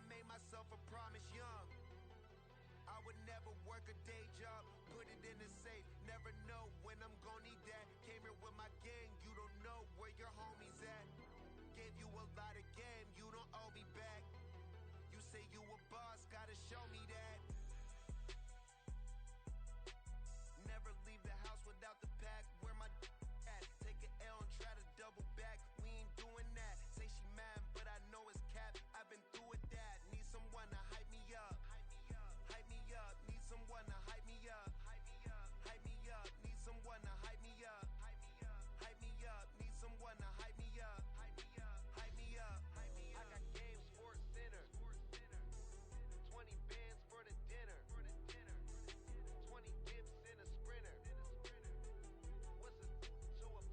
made myself a promise young. I would never work a day job, put it in the safe, never know when I'm gonna need that. Came here with my gang, you don't know where your homies at. Gave you a lot of game, you don't owe me back. You say you a boss, gotta show me that. Never leave the house without the pack, where my at. Take an L and try to double back, we ain't doing that. Say she mad, but I know it's cap, I've been through with that. Need someone to hype me up. Hype me up, need someone to hype me up. Hype me up, need someone to hype me up. Hype me up, need someone to hype me up. Hype me up, I got game, sports center. 20 bands for the dinner. 20 dips in a sprinter. What's a two up?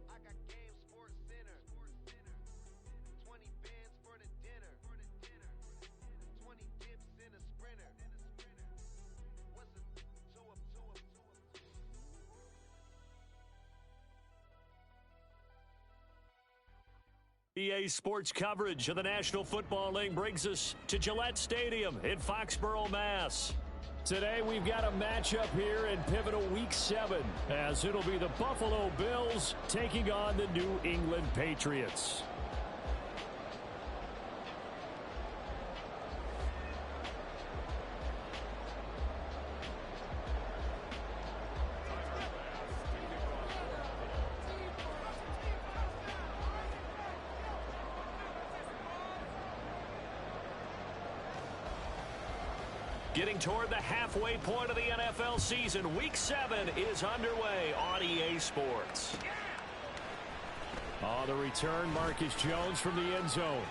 I got game, sports center. 20 bands for the dinner. 20 dips in a sprinter. What's a two up? EA Sports coverage of the National Football League brings us to Gillette Stadium in Foxborough, Mass. Today we've got a matchup here in pivotal Week 7, as it'll be the Buffalo Bills taking on the New England Patriots. Getting toward the halfway point of the NFL season, Week 7 is underway on EA Sports. On the return, Marcus Jones from the end zone.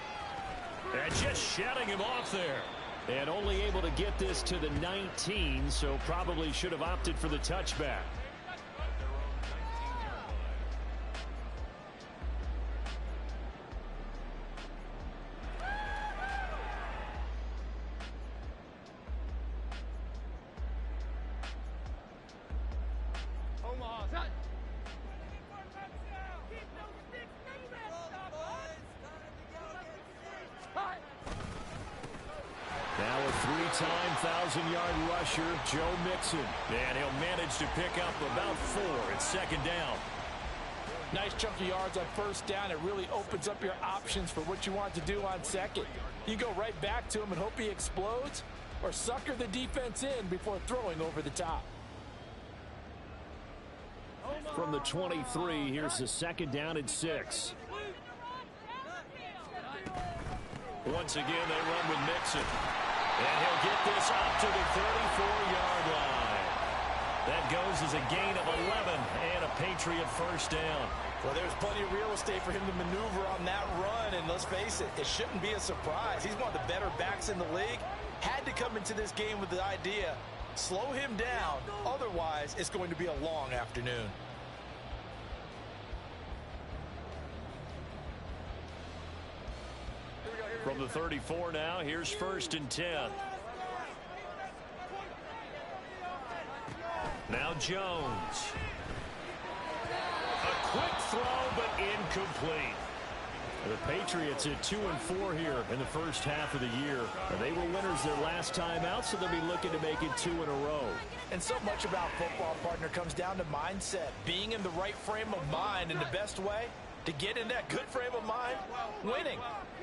And just shutting him off there. And only able to get this to the 19, so probably should have opted for the touchback. Now a three-time 1,000-yard rusher, Joe Mixon. And he'll manage to pick up about 4 at second down. Nice chunk of yards on first down. It really opens up your options for what you want to do on second. You go right back to him and hope he explodes, or sucker the defense in before throwing over the top. From the 23, here's the second down and 6. Once again, they run with Mixon. And he'll get this up to the 34-yard line. That goes as a gain of 11 and a Patriot first down. Well, there's plenty of real estate for him to maneuver on that run, and let's face it, it shouldn't be a surprise. He's one of the better backs in the league. Had to come into this game with the idea, slow him down, otherwise it's going to be a long afternoon. From the 34 now, here's first and 10. Now Jones. A quick throw, but incomplete. The Patriots at 2-4 here in the first half of the year. They were winners their last time out, so they'll be looking to make it 2 in a row. And so much about football, partner, comes down to mindset. Being in the right frame of mind, and the best way to get in that good frame of mind, winning.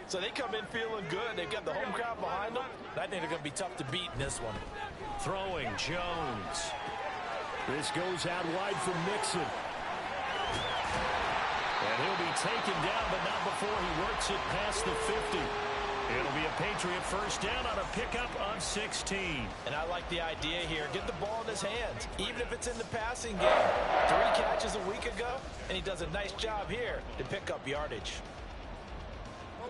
So they come in feeling good. They've got the home crowd behind them. I think they're going to be tough to beat in this one. Throwing, Jones. This goes out wide for Mixon. And he'll be taken down, but not before he works it past the 50. It'll be a Patriot first down on a pickup of 16. And I like the idea here. Get the ball in his hands, even if it's in the passing game. 3 catches a week ago, and he does a nice job here to pick up yardage.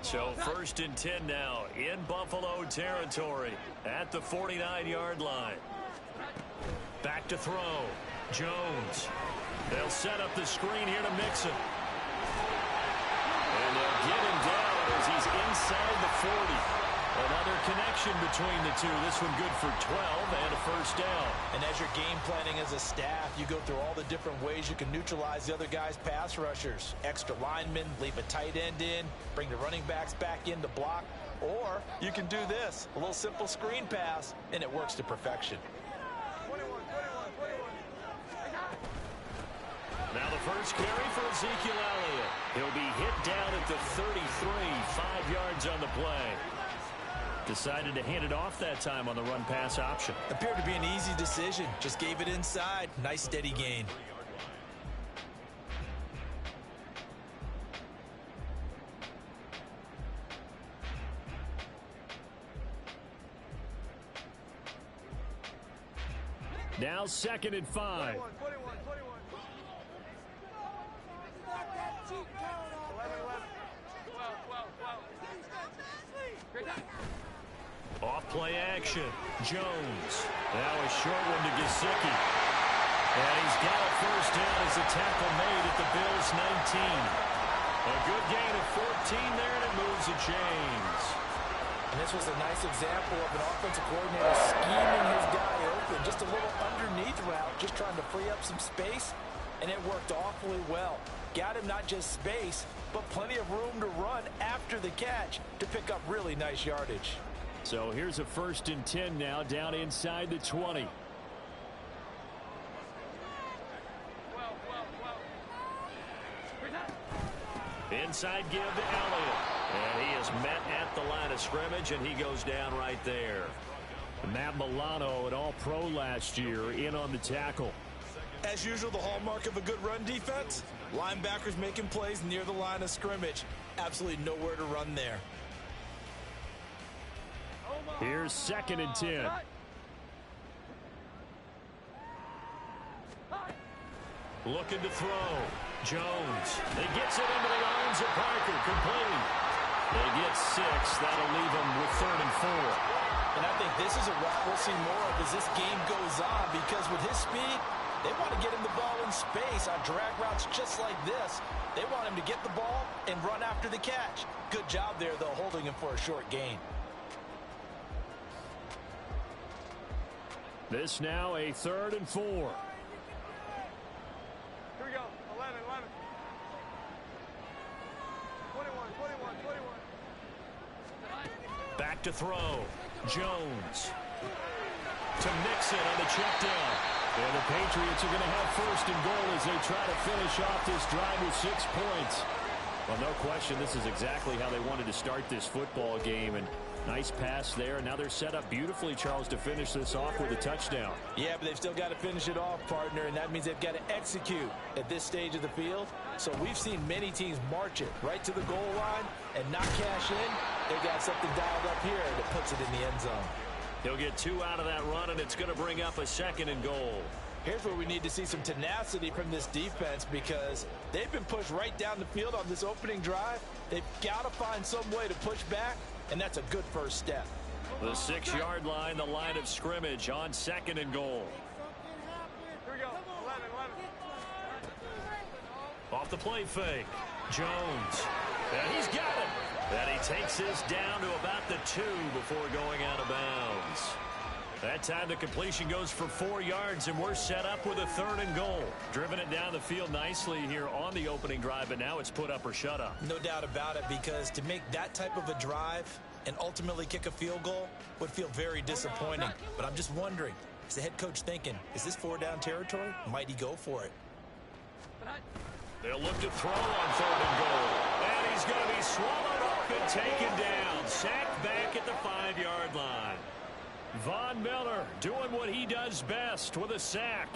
So first and 10 now in Buffalo territory at the 49-yard line. Back to throw. Jones. They'll set up the screen here to Mixon. And they'll get him down as he's inside the 40. Another connection between the two. This one good for 12 and a first down. And as you're game planning as a staff, you go through all the different ways you can neutralize the other guy's pass rushers. Extra linemen, leave a tight end in, bring the running backs back in to block. Or you can do this, a little simple screen pass, and it works to perfection. Now the first carry for Ezekiel Elliott. He'll be hit down at the 33, 5 yards on the play. Decided to hand it off that time on the run-pass option. Appeared to be an easy decision. Just gave it inside. Nice steady gain. Now 2nd and 5. Off play action. Jones. Now a short one to Gesicki. And he's got a first down as a tackle made at the Bills' 19. A good gain of 14 there, and it moves the chains. And this was a nice example of an offensive coordinator scheming his guy open. Just a little underneath route, just trying to free up some space, and it worked awfully well. Got him not just space, but plenty of room to run after the catch to pick up really nice yardage. So here's a 1st and 10 now, down inside the 20. Inside give to Elliott. And he is met at the line of scrimmage, and he goes down right there. Matt Milano, an all-pro last year, in on the tackle. As usual, the hallmark of a good run defense, linebackers making plays near the line of scrimmage. Absolutely nowhere to run there. Here's 2nd and 10. Looking to throw. Jones. He gets it into the arms of Parker. Complete. They get 6. That'll leave them with 3rd and 4. And I think this is a route we'll see more of as this game goes on, because with his speed, they want to get him the ball in space on drag routes just like this. They want him to get the ball and run after the catch. Good job there, though, holding him for a short gain. This now a 3rd and 4. Here we go. 11, 11. 21. Back to throw. Jones. To Mixon on the check down. And the Patriots are going to have 1st and goal as they try to finish off this drive with 6 points. Well, no question, this is exactly how they wanted to start this football game. And nice pass there. Now they're set up beautifully, Charles, to finish this off with a touchdown. Yeah, but they've still got to finish it off, partner, and that means they've got to execute at this stage of the field. So we've seen many teams march it right to the goal line and not cash in. They've got something dialed up here that puts it in the end zone. He'll get 2 out of that run, and it's going to bring up a 2nd and goal. Here's where we need to see some tenacity from this defense, because they've been pushed right down the field on this opening drive. They've got to find some way to push back, and that's a good first step. The 6-yard line, the line of scrimmage on 2nd and goal. Here we go. 11. Off the play fake. Jones. And he's got it. And he takes this down to about the 2 before going out of bounds. That time the completion goes for 4 yards, and we're set up with a 3rd and goal. Driven it down the field nicely here on the opening drive, but now it's put up or shut up. No doubt about it, because to make that type of a drive and ultimately kick a field goal would feel very disappointing. But I'm just wondering, is the head coach thinking, is this 4-down territory? Might he go for it? They'll look to throw on 3rd and goal. And he's going to be swallowed up and taken down. Sacked back at the 5-yard line. Von Miller doing what he does best with a sack.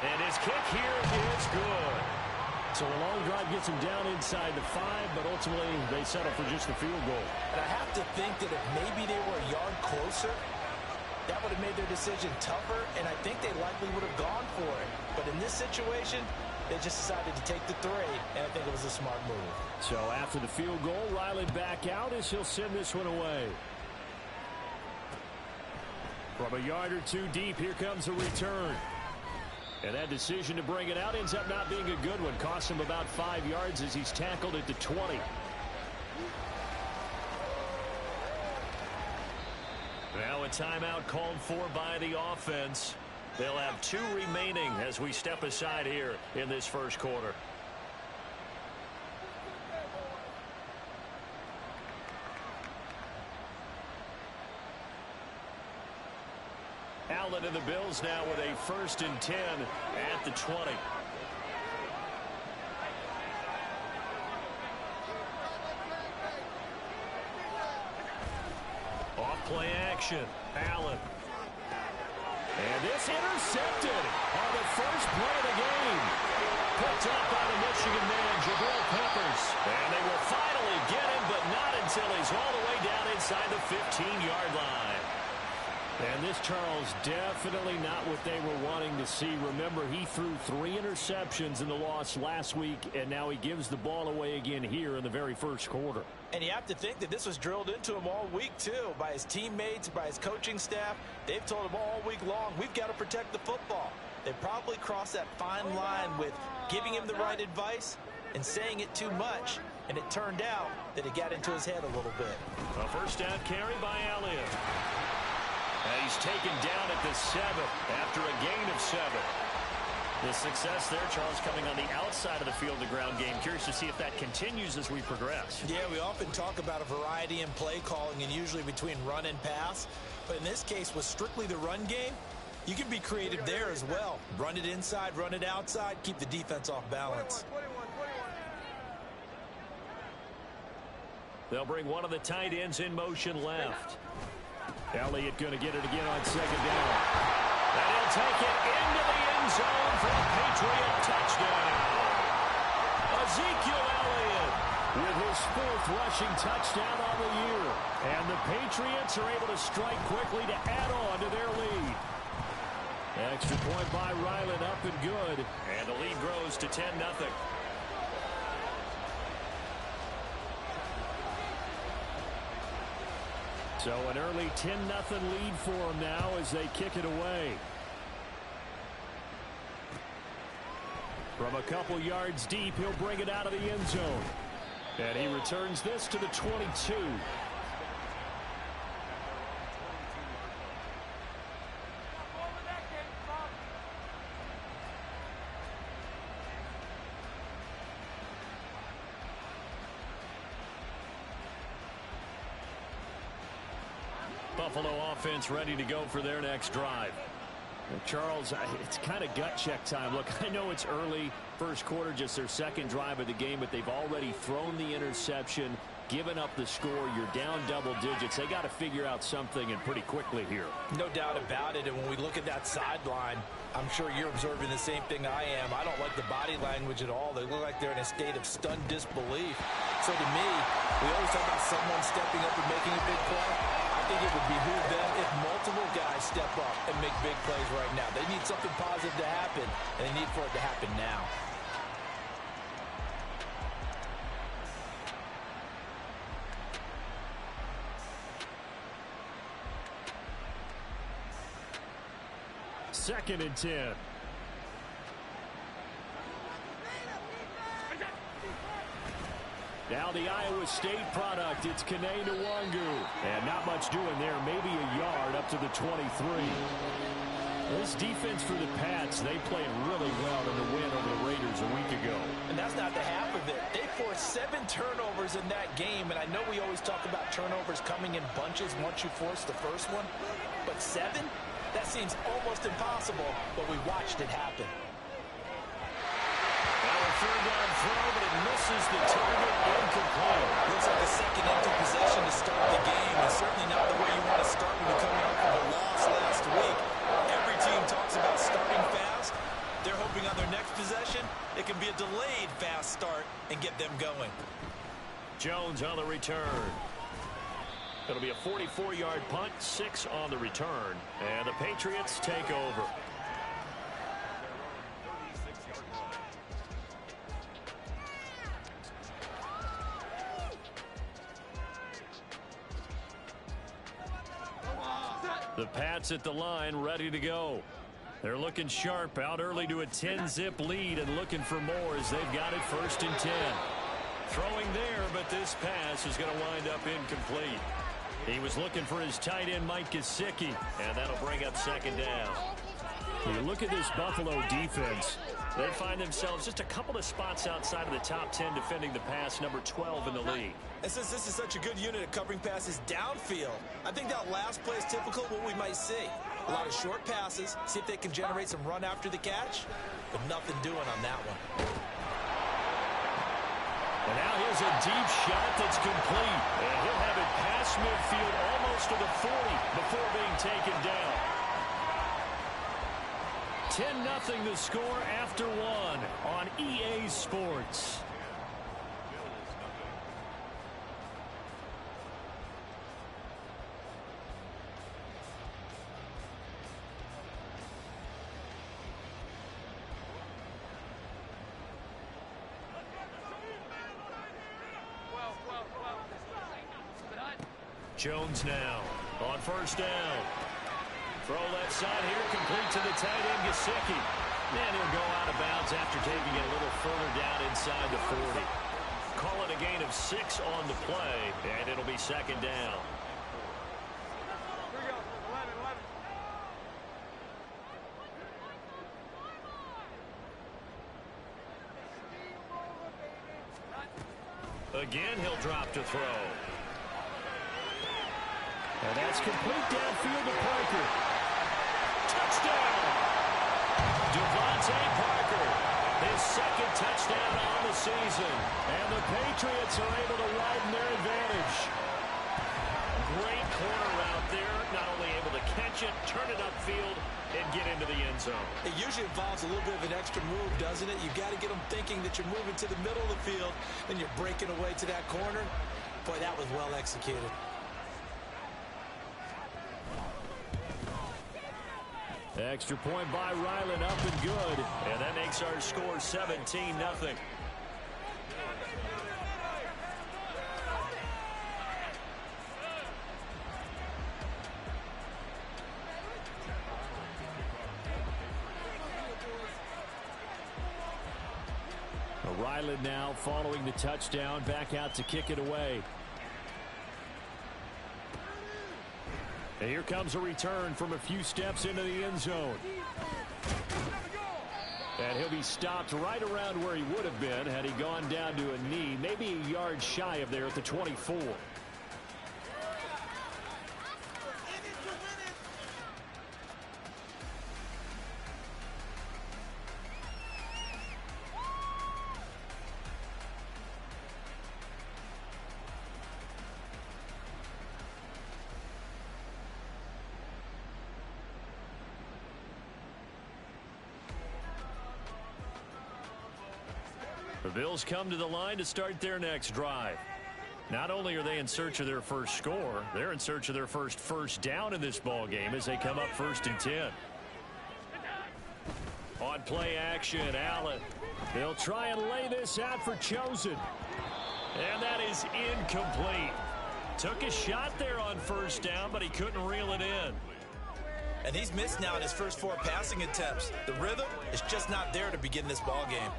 And his kick here is good. So a long drive gets him down inside the 5, but ultimately they settle for just the field goal. And I have to think that if maybe they were a yard closer, that would have made their decision tougher, and I think they likely would have gone for it. But in this situation, they just decided to take the 3, and I think it was a smart move. So after the field goal, Riley back out as he'll send this one away. From a yard or 2 deep, here comes a return. And that decision to bring it out ends up not being a good one. Costs him about 5 yards as he's tackled at the 20. Now a timeout called for by the offense. They'll have 2 remaining as we step aside here in this first quarter. Allen and the Bills now with a 1st and 10 at the 20. Off play action. Allen. And this intercepted on the first play of the game. Picked up by the Michigan man, Jabril Peppers. And they will finally get him, but not until he's all the way down inside the 15-yard line. And this, Charles, definitely not what they were wanting to see. Remember, he threw 3 interceptions in the loss last week, and now he gives the ball away again here in the very first quarter. And you have to think that this was drilled into him all week, too, by his teammates, by his coaching staff. They've told him all week long, we've got to protect the football. They probably crossed that fine line with giving him the right advice and saying it too much. And it turned out that it got into his head a little bit. A first down carry by Elliott. And he's taken down at the 7 after a gain of 7. The success there, Charles, coming on the outside of the field, the ground game. Curious to see if that continues as we progress. Yeah, we often talk about a variety in play calling and usually between run and pass. But in this case, with strictly the run game, you can be creative there as well. Run it inside, run it outside, keep the defense off balance. 21. They'll bring one of the tight ends in motion left. Elliott going to get it again on 2nd down. And he'll take it into the end zone for a Patriot touchdown. Ezekiel Elliott with his 4th rushing touchdown on the year. And the Patriots are able to strike quickly to add on to their lead. Extra point by Ryland, up and good. And the lead grows to 10-0. So an early 10-0 lead for them now as they kick it away. From a couple yards deep, he'll bring it out of the end zone. And he returns this to the 22. Buffalo offense ready to go for their next drive. Charles, it's kind of gut check time. Look, I know it's early, first quarter, just their 2nd drive of the game, but they've already thrown the interception, given up the score. You're down double digits. They got to figure out something, and pretty quickly here. No doubt about it. And when we look at that sideline, I'm sure you're observing the same thing I am. I don't like the body language at all. They look like they're in a state of stunned disbelief. So to me, we always talk about someone stepping up and making a big play. I think it would behoove them if multiple guys step up and make big plays right now. They need something positive to happen, and they need for it to happen now. Second and 10. Now the Iowa State product, it's Kene Nwangu. And not much doing there, maybe a yard up to the 23. This defense for the Pats, they played really well in the win over the Raiders a week ago. And that's not the half of it. They forced 7 turnovers in that game, and I know we always talk about turnovers coming in bunches once you force the first one. But 7? That seems almost impossible, but we watched it happen. Third down throw, but it misses the target, incomplete. Looks like a second empty possession to start the game, and certainly not the way you want to start when you're coming off of a loss last week. Every team talks about starting fast. They're hoping on their next possession, it can be a delayed fast start and get them going. Jones on the return. It'll be a 44-yard punt, 6 on the return, and the Patriots take over. The Pats at the line, ready to go. They're looking sharp, out early to a 10-zip lead and looking for more as they've got it 1st and 10. Throwing there, but this pass is going to wind up incomplete. He was looking for his tight end, Mike Gesicki, and that'll bring up 2nd down. You look at this Buffalo defense. They find themselves just a couple of spots outside of the top 10 defending the pass, number 12 in the league. And since this is such a good unit at covering passes downfield, I think that last play is typical of what we might see. A lot of short passes, see if they can generate some run after the catch, but nothing doing on that one. And now here's a deep shot that's complete. And he'll have it past midfield almost to the 40 before being taken down. 10-0 the score after 1 on EA Sports. Jones now on 1st down. Throw left side here, complete to the tight end, Gesicki. And he'll go out of bounds after taking it a little further down inside the 40. Call it a gain of 6 on the play, and it'll be 2nd down. Here we go. 11. Again, he'll drop to throw. And that's complete downfield to Parker. Touchdown! Devontae Parker, his 2nd touchdown on the season. And the Patriots are able to widen their advantage. Great corner route there. Not only able to catch it, turn it upfield, and get into the end zone. It usually involves a little bit of an extra move, doesn't it? You've got to get them thinking that you're moving to the middle of the field, and you're breaking away to that corner. Boy, that was well executed. Extra point by Ryland, up and good. And that makes our score 17-0. Ryland now following the touchdown, back out to kick it away. And here comes a return from a few steps into the end zone. And he'll be stopped right around where he would have been had he gone down to a knee, maybe a yard shy of there at the 24. The Bills come to the line to start their next drive. Not only are they in search of their first score, they're in search of their first down in this ball game as they come up 1st and 10. On play action, Allen. They'll try and lay this out for Chosen. And that is incomplete. Took a shot there on 1st down, but he couldn't reel it in. And he's missed now in his first 4 passing attempts. The rhythm is just not there to begin this ball game.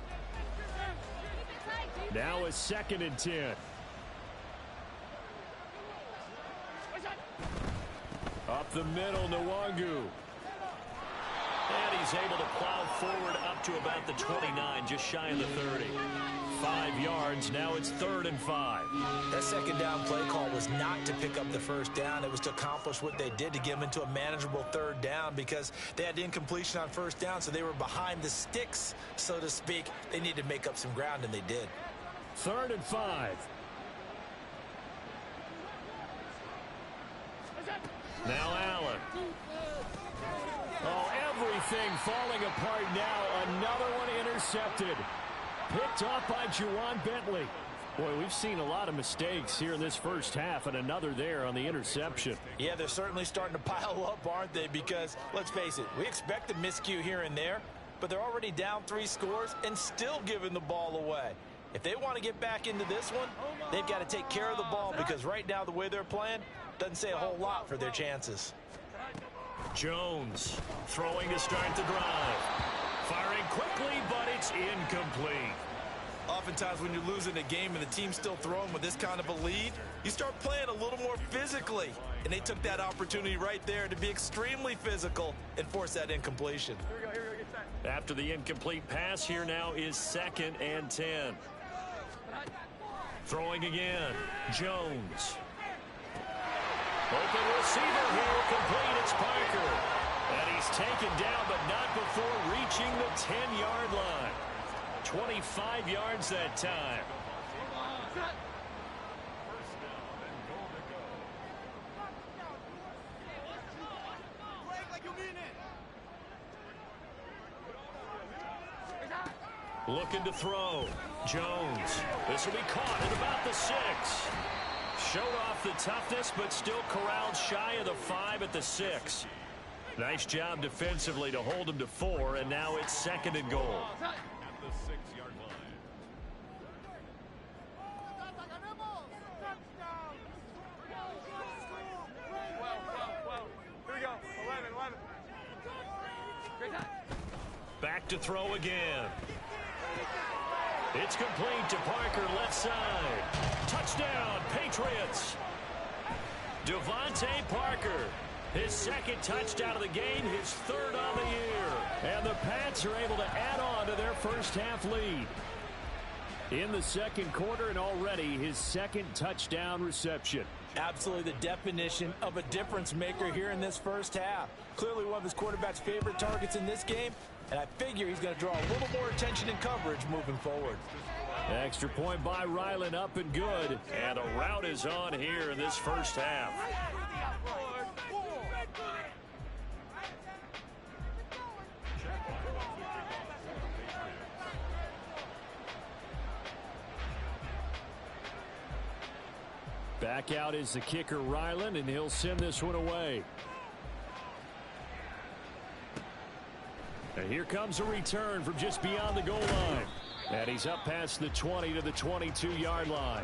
Now a 2nd and 10. Up the middle, Nwangu. And he's able to plow forward up to about the 29, just shy of the 30. 5 yards, now it's 3rd and 5. That 2nd down play call was not to pick up the 1st down. It was to accomplish what they did to get them into a manageable 3rd down because they had incompletion on 1st down, so they were behind the sticks, so to speak. They needed to make up some ground, and they did. 3rd and 5. Now Allen. Oh, everything falling apart now. Another one intercepted. Picked off by Juwan Bentley. Boy, we've seen a lot of mistakes here in this first half, and another there on the interception. Yeah, they're certainly starting to pile up, aren't they? Because, let's face it, we expect a miscue here and there, but they're already down 3 scores and still giving the ball away. If they want to get back into this one, they've got to take care of the ball because right now the way they're playing doesn't say a whole lot for their chances. Jones throwing to start the drive. Firing quickly, but it's incomplete. Oftentimes when you're losing a game and the team's still throwing with this kind of a lead, you start playing a little more physically. And they took that opportunity right there to be extremely physical and force that incompletion. Here we go, get set. After the incomplete pass, here now is 2nd and 10. Throwing again, Jones. Open receiver here, complete, it's Parker. And he's taken down, but not before reaching the 10-yard line. 25 yards that time. Looking to throw. Jones. This will be caught at about the 6. Showed off the toughness, but still corralled shy of the 5 at the 6. Nice job defensively to hold him to 4, and now it's 2nd and goal. At the 6-yard line. Well. Here we go. 11. Great time. Back to throw again. It's complete to Parker, left side. Touchdown, Patriots. Devontae Parker, his 2nd touchdown of the game, his 3rd on the year. And the Pats are able to add on to their first-half lead. In the 2nd quarter, and already his 2nd touchdown reception. Absolutely the definition of a difference maker here in this first half. Clearly one of his quarterback's favorite targets in this game, and I figure he's going to draw a little more attention and coverage moving forward. Extra point by Ryland, up and good. And a rout is on here in this first half. Back out is the kicker, Ryland, and he'll send this one away. And here comes a return from just beyond the goal line. And he's up past the 20 to the 22-yard line.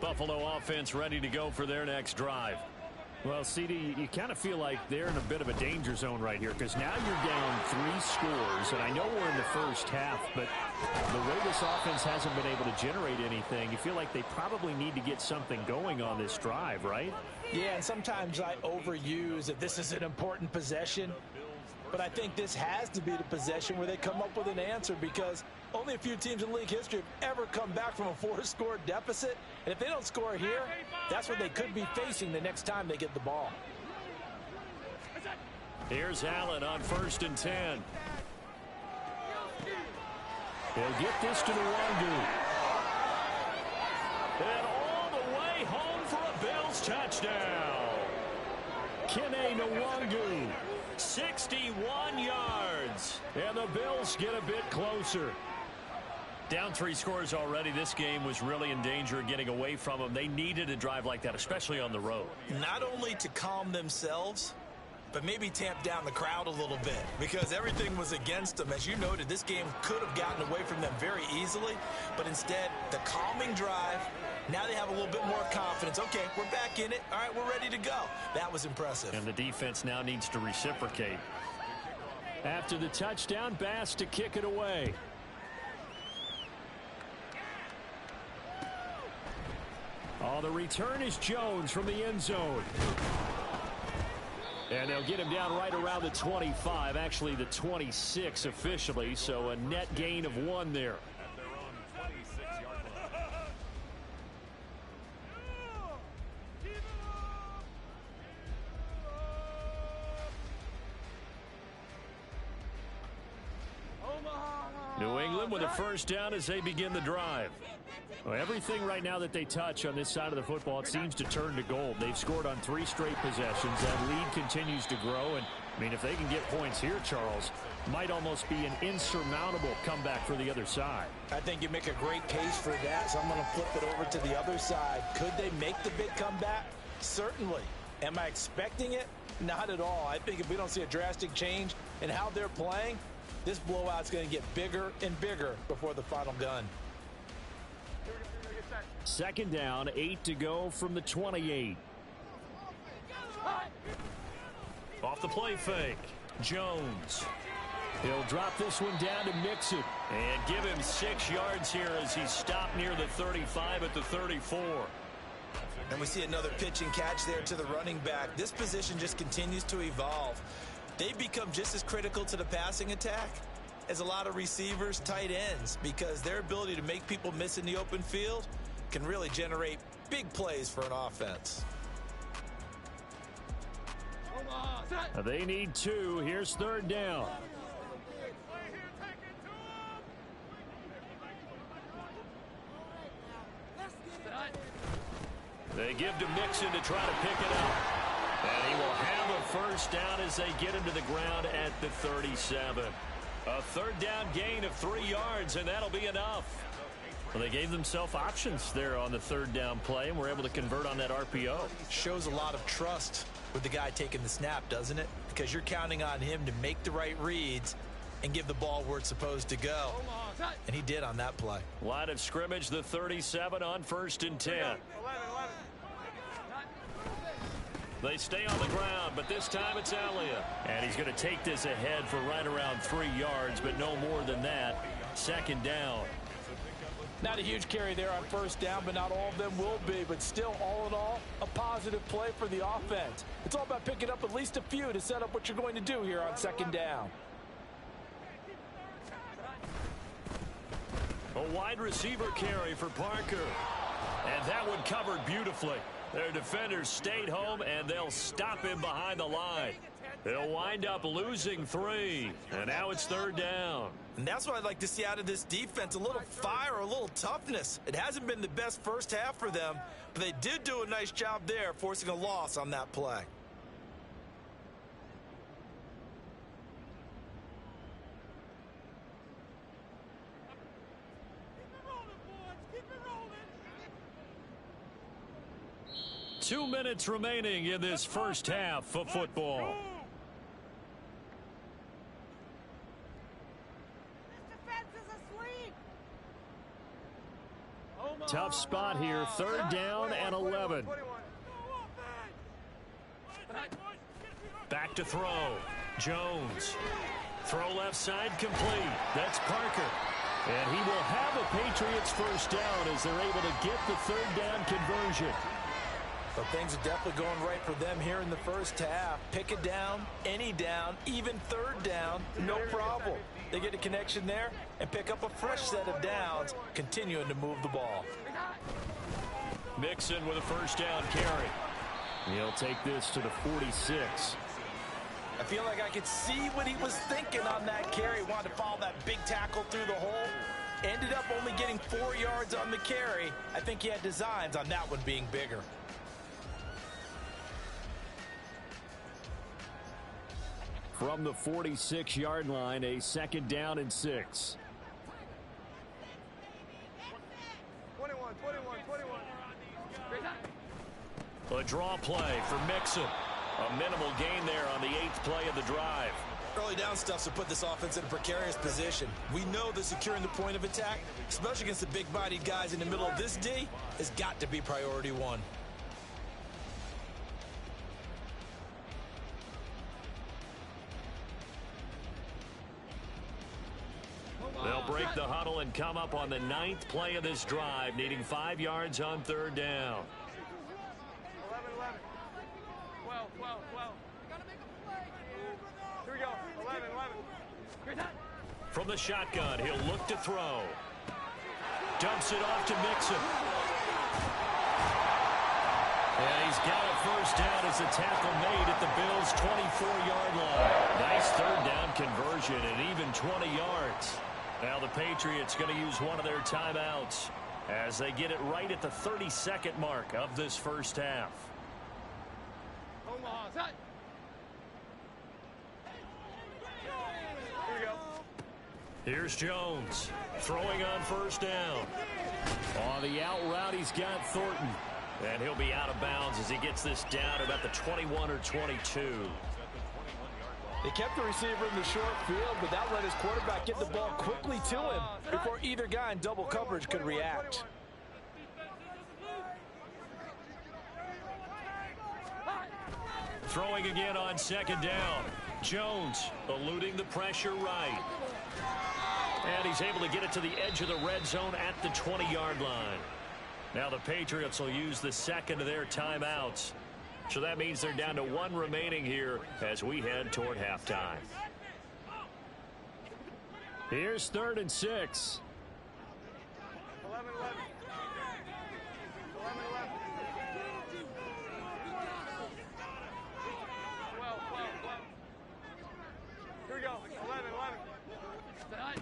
Buffalo offense ready to go for their next drive. Well, CD, you kind of feel like they're in a bit of a danger zone right here because now you're down 3 scores, and I know we're in the first half, but the way this offense hasn't been able to generate anything, you feel like they probably need to get something going on this drive, right? Yeah, and sometimes I overuse that this is an important possession, but I think this has to be the possession where they come up with an answer because only a few teams in league history have ever come back from a 4-score deficit. And if they don't score here, that's what they could be facing the next time they get the ball. Here's Allen on 1st and 10. He'll get this to Nwangu. And all the way home for a Bills touchdown. Kene Nwangu, 61 yards. And the Bills get a bit closer. Down 3 scores already. This game was really in danger of getting away from them. They needed a drive like that, especially on the road. Not only to calm themselves, but maybe tamp down the crowd a little bit because everything was against them. As you noted, this game could have gotten away from them very easily, but instead, the calming drive, now they have a little bit more confidence. Okay, we're back in it. All right, we're ready to go. That was impressive. And the defense now needs to reciprocate. After the touchdown, Bass to kick it away. Oh, the return is Jones from the end zone. And they'll get him down right around the 25, actually the 26 officially, so a net gain of 1 there. At their own 26-yard line. New England with a first down as they begin the drive. Well, everything right now that they touch on this side of the football, it seems to turn to gold. They've scored on 3 straight possessions. That lead continues to grow. And, I mean, if they can get points here, Charles, might almost be an insurmountable comeback for the other side. I think you make a great case for that, so I'm going to flip it over to the other side. Could they make the big comeback? Certainly. Am I expecting it? Not at all. I think if we don't see a drastic change in how they're playing, this blowout's going to get bigger and bigger before the final gun. Second down, 8 to go from the 28. Off the play fake, Jones. He'll drop this one down to Mixon and give him 6 yards here as he stopped near the 35 at the 34. And we see another pitch and catch there to the running back. This position just continues to evolve. They've become just as critical to the passing attack as a lot of receivers, tight ends, because their ability to make people miss in the open field can really generate big plays for an offense. They need 2. Here's third down. They give to Mixon to try to pick it up. And he will have a first down as they get him to the ground at the 37. A third down gain of 3 yards, and that'll be enough. Well, they gave themselves options there on the third down play, and were able to convert on that RPO. Shows a lot of trust with the guy taking the snap, doesn't it? Because you're counting on him to make the right reads and give the ball where it's supposed to go. And he did on that play. Line of scrimmage, the 37 on 1st and 10. They stay on the ground, but this time it's Elliott. And he's going to take this ahead for right around 3 yards, but no more than that. Second down. Not a huge carry there on first down, but not all of them will be. But still, all in all, a positive play for the offense. It's all about picking up at least a few to set up what you're going to do here on second down. A wide receiver carry for Parker. And that one covered beautifully. Their defenders stayed home, and they'll stop him behind the line. They'll wind up losing 3, and now it's third down. And that's what I'd like to see out of this defense, a little fire, a little toughness. It hasn't been the best first half for them, but they did do a nice job there, forcing a loss on that play. Keep it rolling. 2 minutes remaining in this first half of football. Tough spot here. Third down and 11. Back to throw. Jones. Throw left side complete. That's Parker. And he will have a Patriots first down as they're able to get the third down conversion. So things are definitely going right for them here in the first half. Pick it down, any down, even third down, no problem. They get a connection there and pick up a fresh set of downs, continuing to move the ball. Mixon with a first down carry. He'll take this to the 46. I feel like I could see what he was thinking on that carry. Wanted to follow that big tackle through the hole. Ended up only getting 4 yards on the carry. I think he had designs on that one being bigger. From the 46-yard line, a second down and 6. 21. A draw play for Mixon. A minimal gain there on the 8th play of the drive. Early down stuff to put this offense in a precarious position. We know that securing the point of attack, especially against the big-bodied guys in the middle of this D, has got to be priority 1. They'll break the huddle and come up on the 9th play of this drive, needing 5 yards on third down. 11. 12. Here we go. 11. From the shotgun, he'll look to throw. Dumps it off to Mixon. And he's got a first down as the tackle made at the Bills' 24-yard line. Nice third down conversion and even 20 yards. Now the Patriots going to use one of their timeouts as they get it right at the 32nd mark of this first half. Here we Here's Jones throwing on first down. On the out route, he's got Thornton. And he'll be out of bounds as he gets this down about the 21 or 22. They kept the receiver in the short field, but that let his quarterback get the ball quickly to him before either guy in double coverage could react. Throwing again on second down. Jones eluding the pressure right. And he's able to get it to the edge of the red zone at the 20-yard line. Now the Patriots will use the second of their timeouts. So that means they're down to one remaining here as we head toward halftime. Here's 3rd and 6. 11-11. 11-11. 12-12. Here we go. 11-11.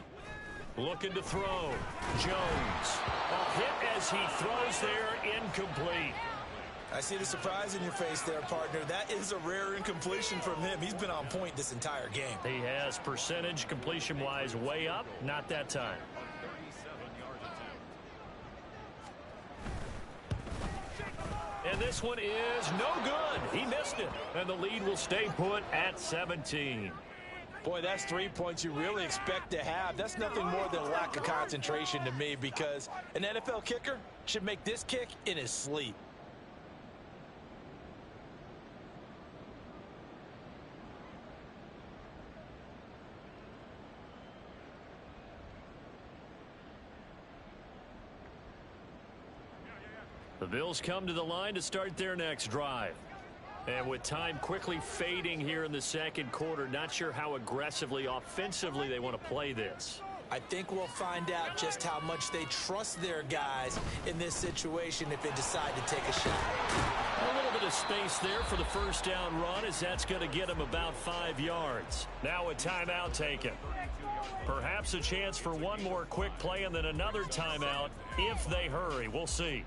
Looking to throw. Jones. A hit as he throws there, incomplete. I see the surprise in your face there, partner. That is a rare incompletion from him. He's been on point this entire game. He has percentage completion-wise way up. Not that time. And this one is no good. He missed it. And the lead will stay put at 17. Boy, that's 3 points you really expect to have. That's nothing more than a lack of concentration to me, because an NFL kicker should make this kick in his sleep. The Bills come to the line to start their next drive. And with time quickly fading here in the second quarter, not sure how aggressively, offensively they want to play this. I think we'll find out just how much they trust their guys in this situation if they decide to take a shot. A little bit of space there for the first down run, as that's going to get them about 5 yards. Now a timeout taken. Perhaps a chance for one more quick play and then another timeout if they hurry. We'll see.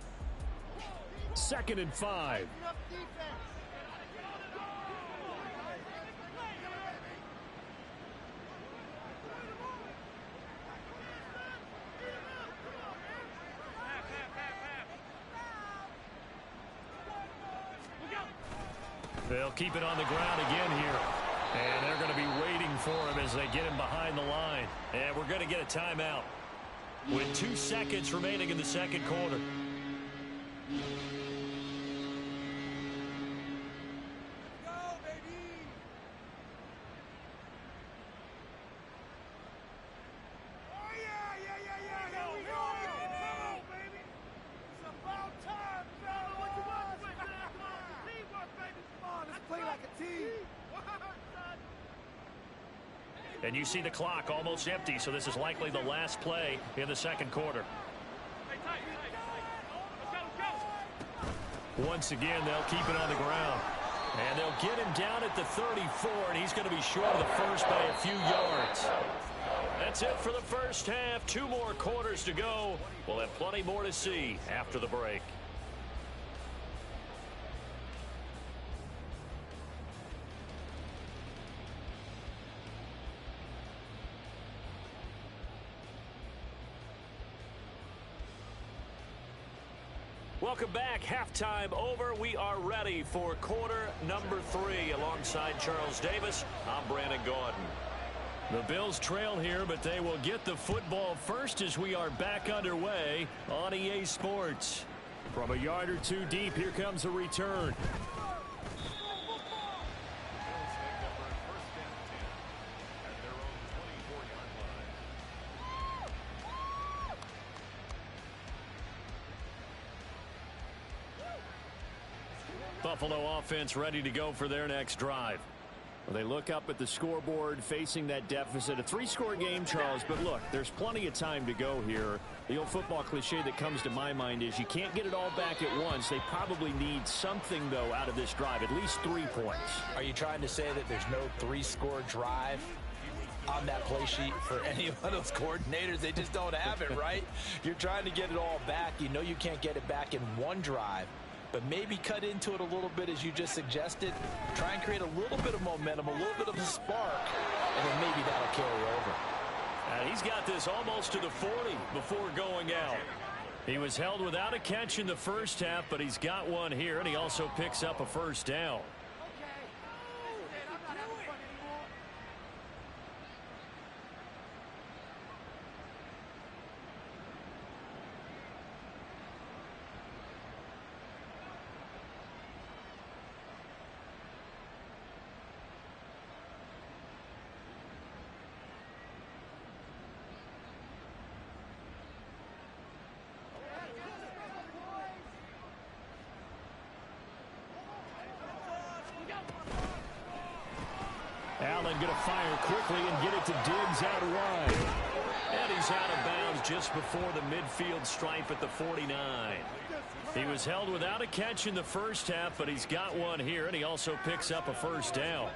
2nd and 5. They'll keep it on the ground again here. And they're going to be waiting for him as they get him behind the line. And we're going to get a timeout with 2 seconds remaining in the second quarter. And you see the clock almost empty, so this is likely the last play in the second quarter. Once again, they'll keep it on the ground. And they'll get him down at the 34, and he's going to be short of the first by a few yards. That's it for the first half. 2 more quarters to go. We'll have plenty more to see after the break. Welcome back. Halftime over. We are ready for quarter number 3. Alongside Charles Davis, I'm Brandon Gaudin. The Bills trail here, but they will get the football first as we are back underway on EA Sports. From a yard or 2 deep, here comes a return. Buffalo offense ready to go for their next drive. Well, they look up at the scoreboard facing that deficit. A 3-score game, Charles, but look, there's plenty of time to go here. The old football cliche that comes to my mind is you can't get it all back at once. They probably need something, though, out of this drive, at least 3 points. Are you trying to say that there's no 3-score drive on that play sheet for any of those coordinators? They just don't have it, right? You're trying to get it all back. You know you can't get it back in one drive. But maybe cut into it a little bit, as you just suggested. Try and create a little bit of momentum, a little bit of a spark, and then maybe that'll carry over. And he's got this almost to the 40 before going out. He was held without a catch in the first half, but he's got one here, and he also picks up a first down. Allen going to fire quickly and get it to Diggs out wide. And he's out of bounds just before the midfield stripe at the 49. He was held without a catch in the first half, but he's got one here, and he also picks up a first down.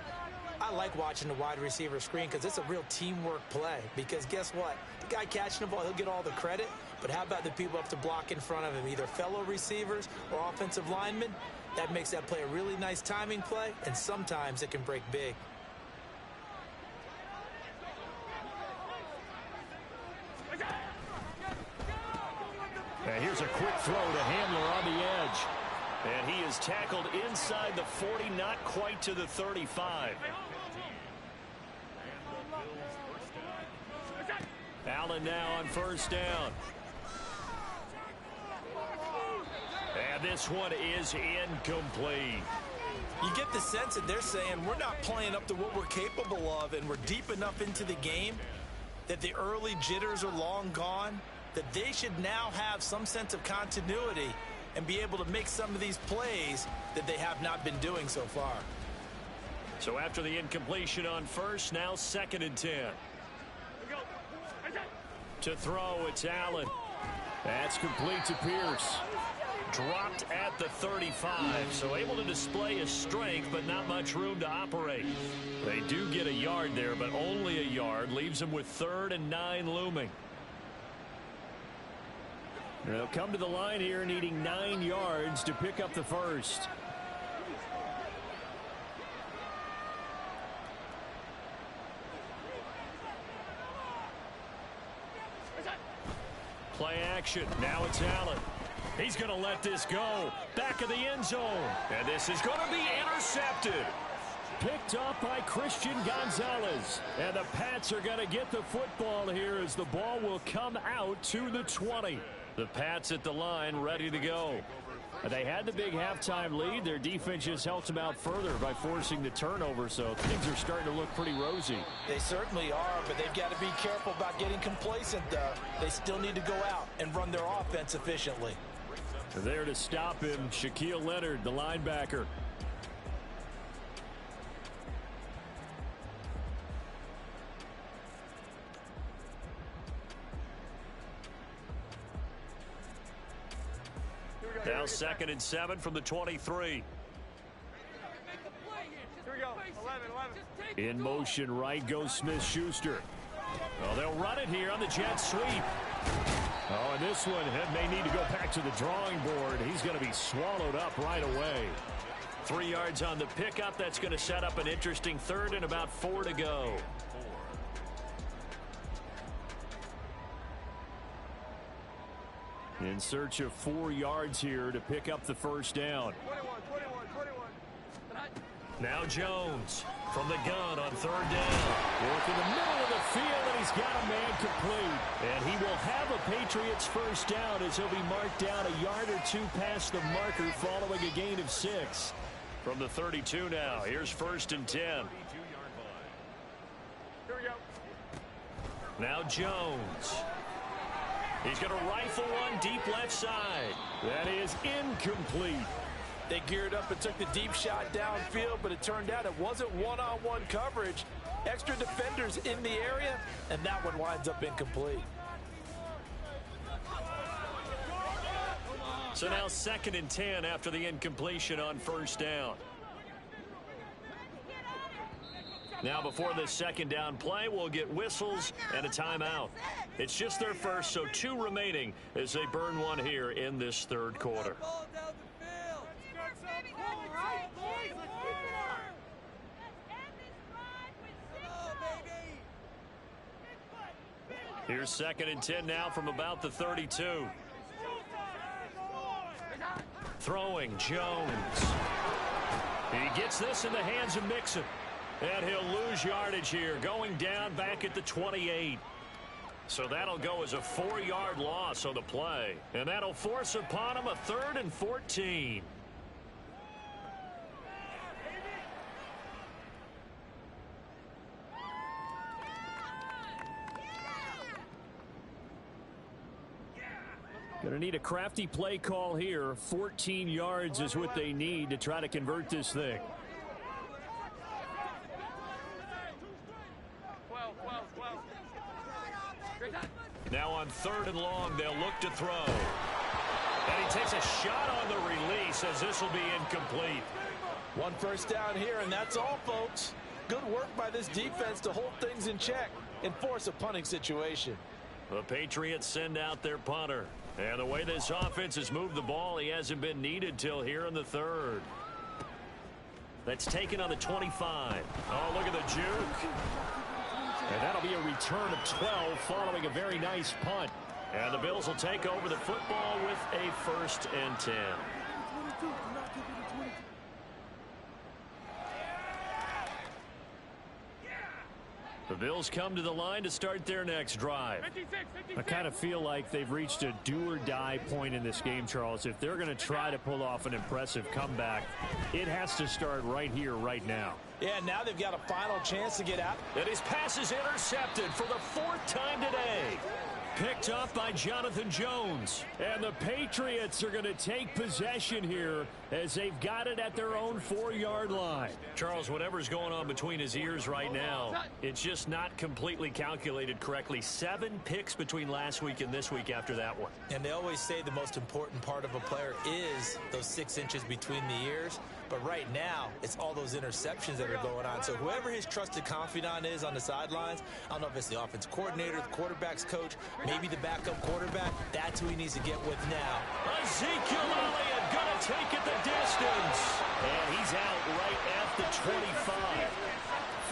I like watching the wide receiver screen because it's a real teamwork play. Because guess what? The guy catching the ball, he'll get all the credit. But how about the people up to block in front of him, either fellow receivers or offensive linemen? That makes that play a really nice timing play, and sometimes it can break big. And here's a quick throw to Handler on the edge. And he is tackled inside the 40, not quite to the 35. Allen now on first down. And this one is incomplete. You get the sense that they're saying we're not playing up to what we're capable of, and we're deep enough into the game that the early jitters are long gone, that they should now have some sense of continuity and be able to make some of these plays that they have not been doing so far. So after the incompletion on first, now 2nd and 10. To throw, it's Allen. That's complete to Pierce. Dropped at the 35, so able to display his strength, but not much room to operate. They do get a yard there, but only a yard. Leaves them with 3rd and 9 looming. They'll come to the line here needing 9 yards to pick up the first. Play action. Now it's Allen. He's going to let this go. Back of the end zone. And this is going to be intercepted. Picked up by Christian Gonzalez. And the Pats are going to get the football here as the ball will come out to the 20. The Pats at the line ready to go. They had the big halftime lead. Their defense just helped them out further by forcing the turnover, so things are starting to look pretty rosy. They certainly are, but they've got to be careful about getting complacent, though. They still need to go out and run their offense efficiently. There to stop him, Shaquille Leonard, the linebacker. Now 2nd and 7 from the 23. Here we go. 11. In motion right goes Smith-Schuster. Well, they'll run it here on the jet sweep. Oh, and this one may need to go back to the drawing board. He's going to be swallowed up right away. 3 yards on the pickup. That's going to set up an interesting 3rd and about 4 to go. In search of 4 yards here to pick up the first down. 21. Now Jones from the gun on 3rd down. Work in the middle of the field, and he's got a man complete. And he will have a Patriots first down as he'll be marked down a yard or 2 past the marker following a gain of 6. From the 32 now, here's 1st and 10. Here we go. Now Jones. He's going to rifle one deep left side. That is incomplete. They geared up and took the deep shot downfield, but it turned out it wasn't one-on-one coverage. Extra defenders in the area, and that one winds up incomplete. So now 2nd and 10 after the incompletion on 1st down. Now before this 2nd down play, we'll get whistles and a timeout. It's just their first, so 2 remaining as they burn one here in this 3rd quarter. Here's 2nd and 10 now from about the 32. Throwing Jones. He gets this in the hands of Mixon. And he'll lose yardage here, going down back at the 28. So that'll go as a 4-yard loss on the play. And that'll force upon him a 3rd and 14. Going to need a crafty play call here. 14 yards is what they need to try to convert this thing. Now on 3rd and long, they'll look to throw. And he takes a shot on the release as this will be incomplete. 1 first down here, and that's all, folks. Good work by this defense to hold things in check and force a punting situation. The Patriots send out their punter. And the way this offense has moved the ball, he hasn't been needed till here in the 3rd. That's taken on the 25. Oh, look at the juke. And that'll be a return of 12 following a very nice punt. And the Bills will take over the football with a 1st and 10. The Bills come to the line to start their next drive. I kind of feel like they've reached a do-or-die point in this game, Charles. If they're going to try to pull off an impressive comeback, it has to start right here, right now. Yeah, now they've got a final chance to get out. And his pass is intercepted for the 4th time today. Picked off by Jonathan Jones. And the Patriots are going to take possession here as they've got it at their own 4-yard line. Charles, whatever's going on between his ears right now, it's just not completely calculated correctly. 7 picks between last week and this week after that one. And they always say the most important part of a player is those 6 inches between the ears. But right now, it's all those interceptions that are going on. So whoever his trusted confidant is on the sidelines, I don't know if it's the offense coordinator, the quarterback's coach, maybe the backup quarterback, that's who he needs to get with now. Ezekiel Elliott gonna take it the distance. And he's out right at the 25.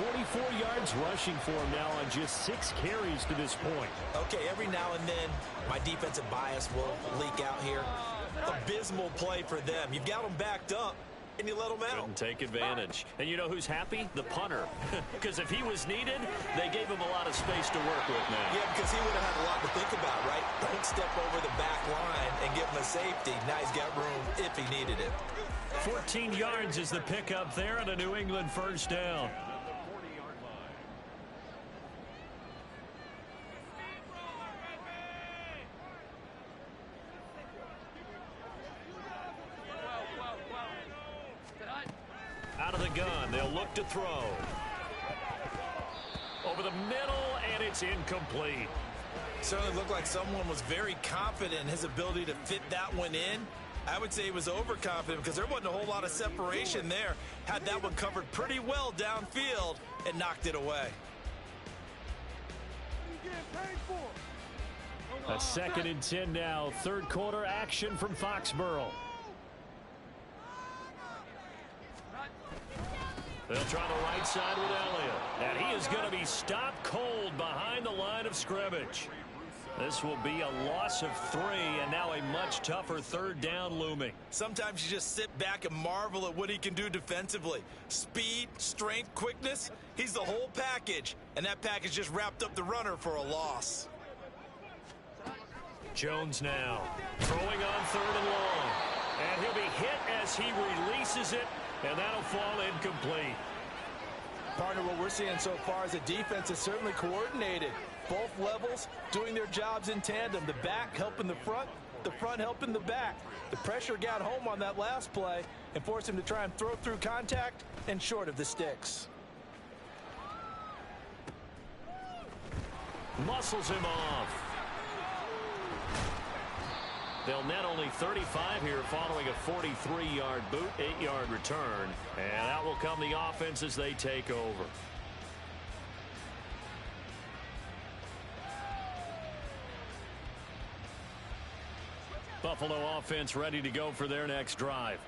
44 yards rushing for him now on just 6 carries to this point. Okay, every now and then, my defensive bias will leak out here. Abysmal play for them. You've got them backed up, and you let them out. Couldn't take advantage. And you know who's happy? The punter. Because if he was needed, they gave him a lot of space to work with now. Yeah, because he would have had a lot to think about, right? Don't step over the back line and give him a safety. Now he's got room if he needed it. 14 yards is the pickup there and a New England 1st down. Out of the gun, they'll look to throw. Over the middle, and it's incomplete. Certainly looked like someone was very confident in his ability to fit that one in. I would say he was overconfident because there wasn't a whole lot of separation there. Had that one covered pretty well downfield and knocked it away. That's 2nd and 10 now. 3rd quarter action from Foxborough. They'll try the right side with Elliott. And he is going to be stopped cold behind the line of scrimmage. This will be a loss of 3, and now a much tougher 3rd down looming. Sometimes you just sit back and marvel at what he can do defensively. Speed, strength, quickness, he's the whole package. And that package just wrapped up the runner for a loss. Jones now throwing on 3rd and long. And he'll be hit as he releases it, and that'll fall incomplete. Partner, what we're seeing so far is the defense is certainly coordinated. Both levels doing their jobs in tandem. The back helping the front helping the back. The pressure got home on that last play and forced him to try and throw through contact and short of the sticks. Muscles him off. They'll net only 35 here following a 43-yard boot, 8-yard return. And out will come the offense as they take over. Buffalo offense ready to go for their next drive.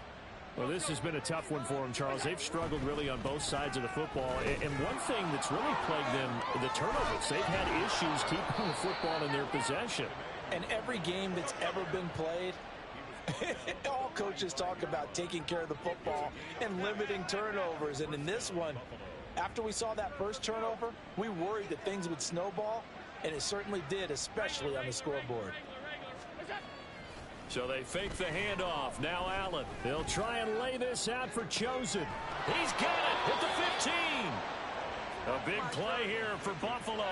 Well, this has been a tough one for them, Charles. They've struggled really on both sides of the football. And one thing that's really plagued them, the turnovers. They've had issues keeping the football in their possession. And every game that's ever been played, all coaches talk about taking care of the football and limiting turnovers. And in this one, after we saw that first turnover, we worried that things would snowball, and it certainly did, especially on the scoreboard. So they fake the handoff. Now Allen. They'll try and lay this out for Chosen. He's got it at the 15. A big play here for Buffalo.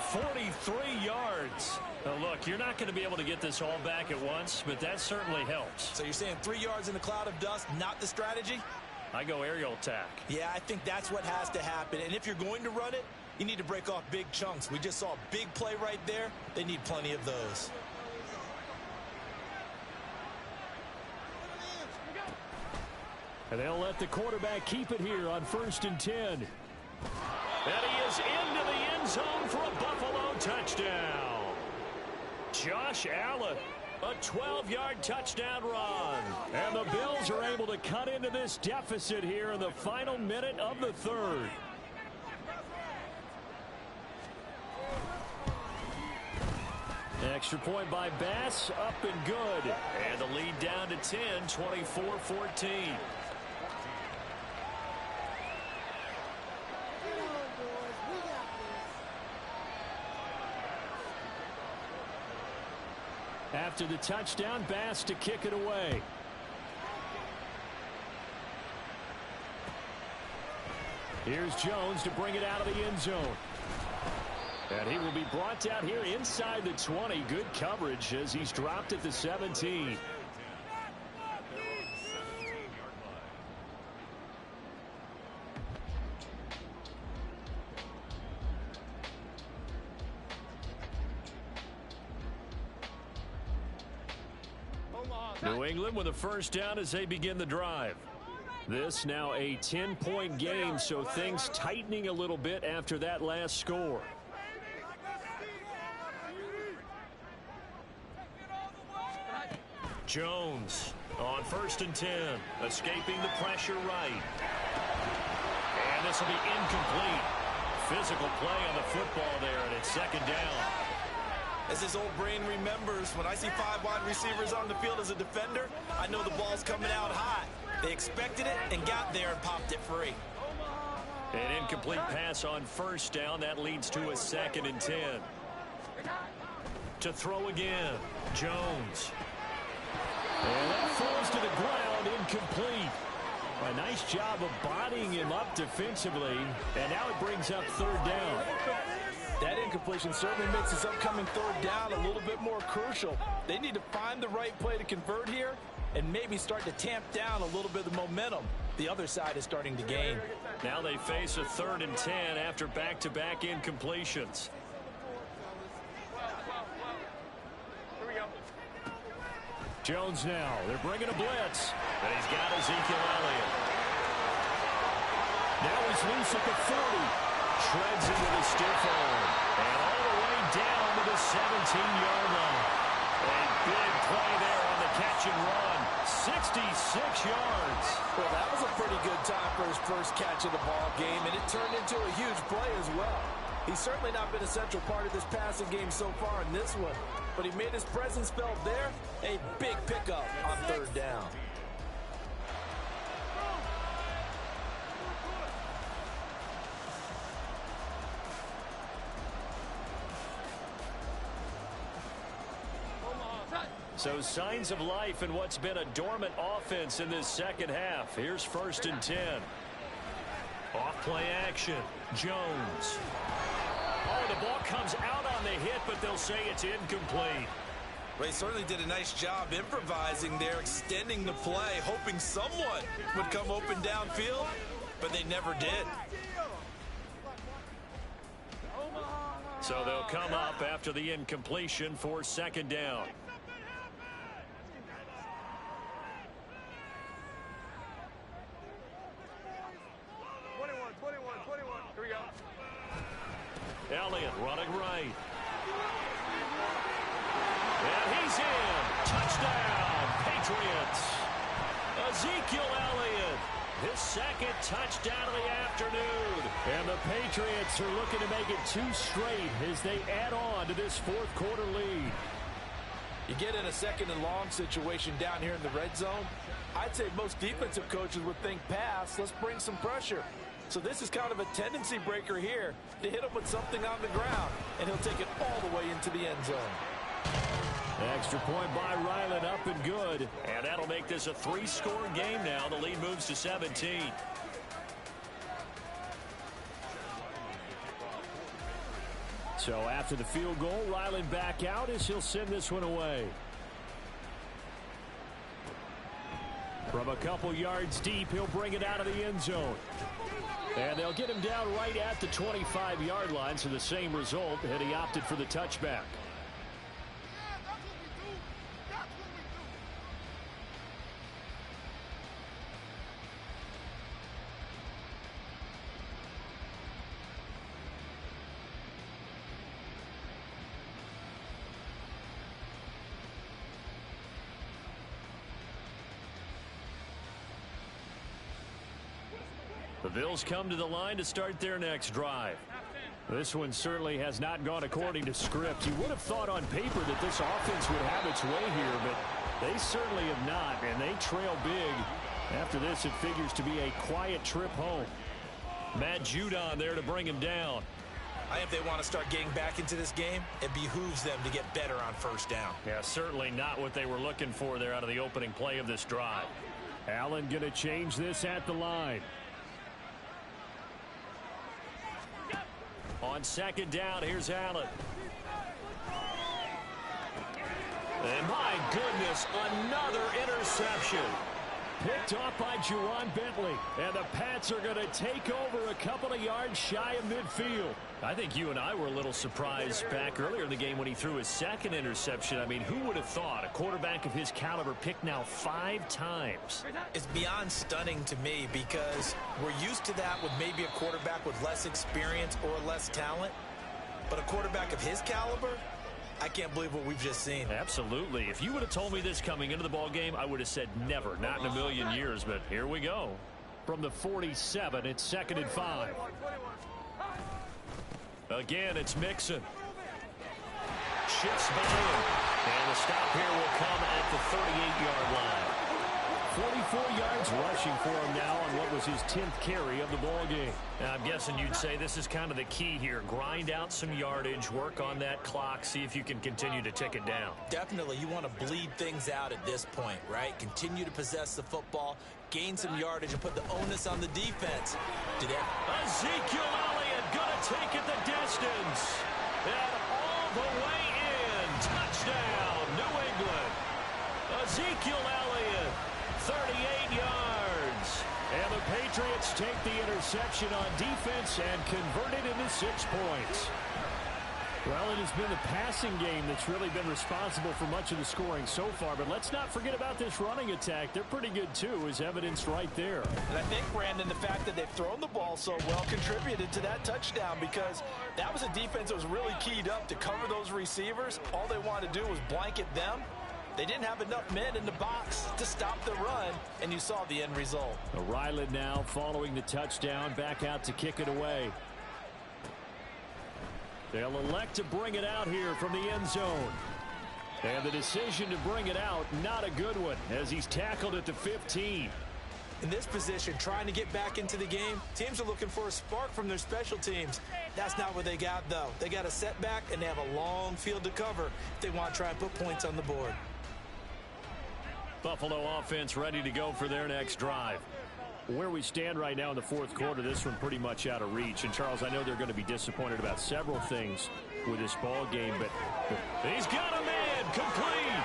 43 yards. Now look, you're not going to be able to get this all back at once, but that certainly helps. So you're saying 3 yards in the cloud of dust, not the strategy? I go aerial attack. Yeah, I think that's what has to happen. And if you're going to run it, you need to break off big chunks. We just saw a big play right there. They need plenty of those. And they'll let the quarterback keep it here on 1st and 10. And he is into the end zone for a Buffalo touchdown. Josh Allen, a 12-yard touchdown run. And the Bills are able to cut into this deficit here in the final minute of the third. Extra point by Bass, up and good. And the lead down to 10, 24-14. After the touchdown, Bass to kick it away. Here's Jones to bring it out of the end zone. And he will be brought down here inside the 20. Good coverage as he's dropped at the 17. New England with a first down as they begin the drive. This now a 10-point game, so things tightening a little bit after that last score. Jones on 1st and 10, escaping the pressure right. And this will be incomplete. Physical play on the football there, and it's 2nd down. As his old brain remembers, when I see 5 wide receivers on the field as a defender, I know the ball's coming out high. They expected it and got there and popped it free. An incomplete pass on 1st down. That leads to a 2nd and 10. To throw again, Jones. And that falls to the ground, incomplete. A nice job of bodying him up defensively, and now it brings up 3rd down. That incompletion certainly makes this upcoming 3rd down a little bit more crucial. They need to find the right play to convert here and maybe start to tamp down a little bit of the momentum the other side is starting to gain. Now they face a 3rd and 10 after back-to-back incompletions. Jones now. They're bringing a blitz. And he's got Ezekiel Elliott. Now he's loose at the 40. Shreds into the stiff arm. And all the way down to the 17-yard line. A big play there on the catch and run. 66 yards. Well, that was a pretty good time for his first catch of the ball game, and it turned into a huge play as well. He's certainly not been a central part of this passing game so far in this one, but he made his presence felt there. A big pickup on 3rd down. So signs of life in what's been a dormant offense in this 2nd half. Here's 1st and 10. Off play action. Jones. Oh, the ball comes out on the hit, but they'll say it's incomplete. They certainly did a nice job improvising there, extending the play, hoping someone would come open downfield, but they never did. So they'll come up after the incompletion for 2nd down. Elliott running right. And he's in. Touchdown, Patriots. Ezekiel Elgin his second touchdown of the afternoon. And the Patriots are looking to make it 2 straight as they add on to this fourth quarter lead. You get in a second and long situation down here in the red zone, I'd say most defensive coaches would think pass, let's bring some pressure. So this is kind of a tendency breaker here to hit him with something on the ground, and he'll take it all the way into the end zone. Extra point by Ryland, up and good. And that'll make this a 3-score game now. The lead moves to 17. So after the field goal, Ryland back out as he'll send this one away. From a couple yards deep, he'll bring it out of the end zone. And they'll get him down right at the 25-yard line, so the same result, and he opted for the touchback. The Bills come to the line to start their next drive. This one certainly has not gone according to script. You would have thought on paper that this offense would have its way here, but they certainly have not, and they trail big. After this, it figures to be a quiet trip home. Matt Judon there to bring him down. I think if they want to start getting back into this game, it behooves them to get better on first down. Yeah, certainly not what they were looking for there out of the opening play of this drive. Allen going to change this at the line. On second down, here's Allen. And my goodness, another interception. Picked off by Juwan Bentley. And the Pats are going to take over a couple of yards shy of midfield. I think you and I were a little surprised back earlier in the game when he threw his second interception. I mean, who would have thought a quarterback of his caliber picked now 5 times? It's beyond stunning to me because we're used to that with maybe a quarterback with less experience or less talent. But a quarterback of his caliber, I can't believe what we've just seen. Absolutely. If you would have told me this coming into the ball game, I would have said never, not in a million years. But here we go. From the 47, it's 2nd and 5. Again, it's Mixon. Shifts by him. And the stop here will come at the 38-yard line. 44 yards rushing for him now on what was his 10th carry of the ball game. Now, I'm guessing you'd say this is kind of the key here. Grind out some yardage, work on that clock, see if you can continue to tick it down. Definitely, you want to bleed things out at this point, right? Continue to possess the football, gain some yardage, and put the onus on the defense. Ezekiel Elliott gonna take it the distance. And all the way in. Touchdown, New England. Ezekiel Elliott, 38 yards. And the Patriots take the interception on defense and convert it into 6 points. Well, it has been the passing game that's really been responsible for much of the scoring so far. But let's not forget about this running attack. They're pretty good, too, as evidenced right there. And I think, Brandon, the fact that they've thrown the ball so well contributed to that touchdown because that was a defense that was really keyed up to cover those receivers. All they wanted to do was blanket them. They didn't have enough men in the box to stop the run, and you saw the end result. Ryland now following the touchdown, back out to kick it away. They'll elect to bring it out here from the end zone. And the decision to bring it out, not a good one, as he's tackled at the 15. In this position, trying to get back into the game, teams are looking for a spark from their special teams. That's not what they got, though. They got a setback, and they have a long field to cover if they want to try and put points on the board. Buffalo offense ready to go for their next drive. Where we stand right now in the fourth quarter, this one pretty much out of reach. And, Charles, I know they're going to be disappointed about several things with this ball game, but he's got a man complete.